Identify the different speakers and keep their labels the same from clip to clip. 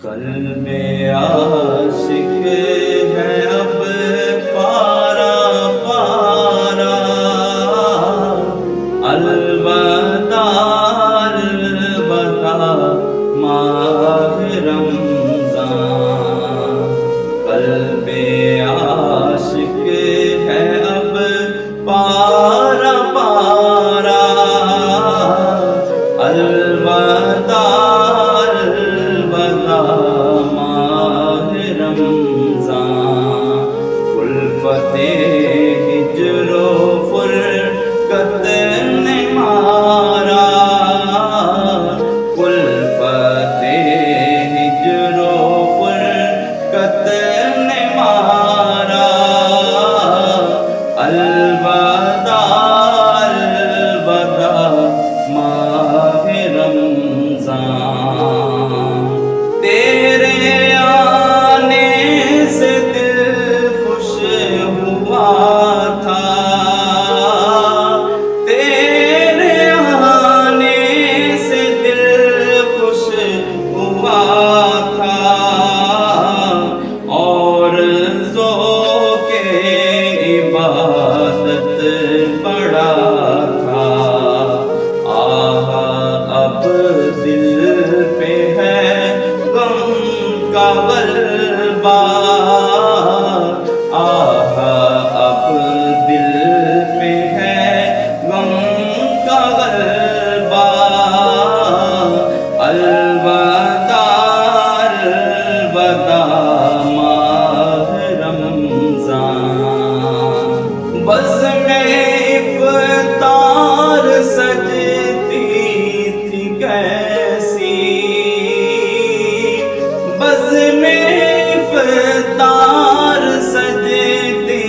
Speaker 1: قلب عاشق ہے اب پارا پارا، الوداع الوداع ماہ رمضان۔ قلب عاشق ہے اب پارا پارا، الوداع ماہ رمضان۔ الفت ہجر و فرقت نے مارا، الفت ہجر و فرقت نے مارا، الوداع الوداع ماہ رمضان۔ تیرے آنے سے دل خوش ہوا تھا، تیرے آنے سے دل خوش ہوا تھا، اور ذوق عبادت بڑا تھا۔ اب دل پہ ہے غم کا غلبہ، اب دل پہ ہے غم کا غلبہ، الوداع الوداع ماہ رمضان۔ بزم افطار سجتی تھی کیسی، بزم افطار سجتی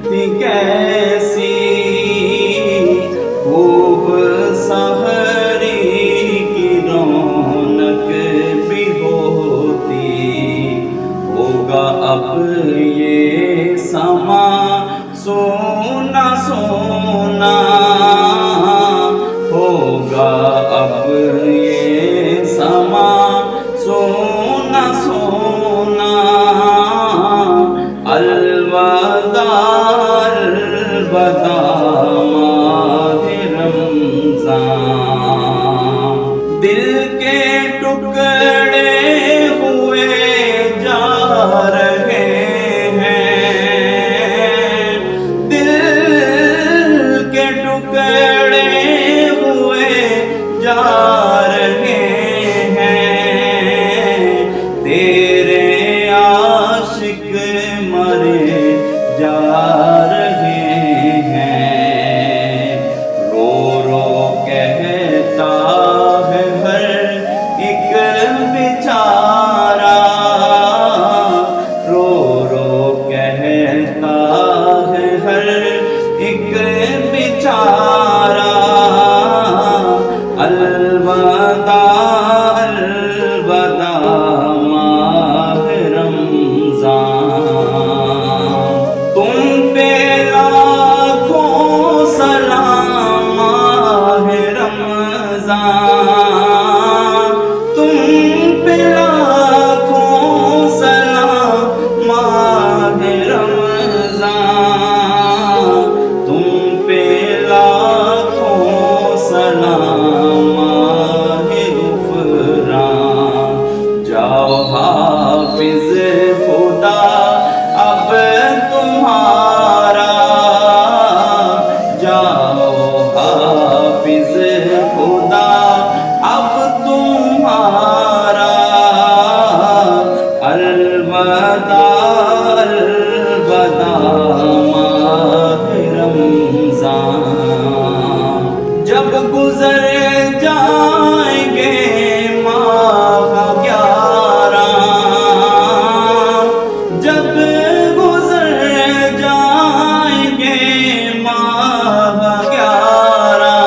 Speaker 1: تھی کیسی، خوب سحری کی رونق بھی ہوتی، ہوگا اب یہ سما سونا سونا، ہوگا اب یہ سما سونا سونا، الوداع الوداع ماہ رمضان۔ دل کے ٹکڑے ہوئے جا رہے ہیں، دل کے ٹکڑے ہوئے جا رہے ہیں، تیرے عاشق مرے جا رہے ہیں، رو رو کہتا ہے ہر ایک بیچارہ، رو رو کہتا ہے ہر ایک بیچارہ، الوداع الوداع ماہ رمضان۔ تم پہ لاکھوں سلام ماہ رمضان، تم پہ لاکھوں سلام ماہ رمضان، تم پہ لاکھوں سلام ماہ غفران۔ جاؤ حافظ خدا اب تمہارا، جاؤ حافظ خدا اب تمہارا، الوداع الوداع ماہ رمضان۔ جب گزر جائیں گے ماہ 11، جب گزر جائیں گے ماہ 11،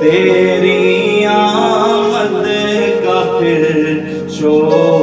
Speaker 1: تیری آمد کا پھر شور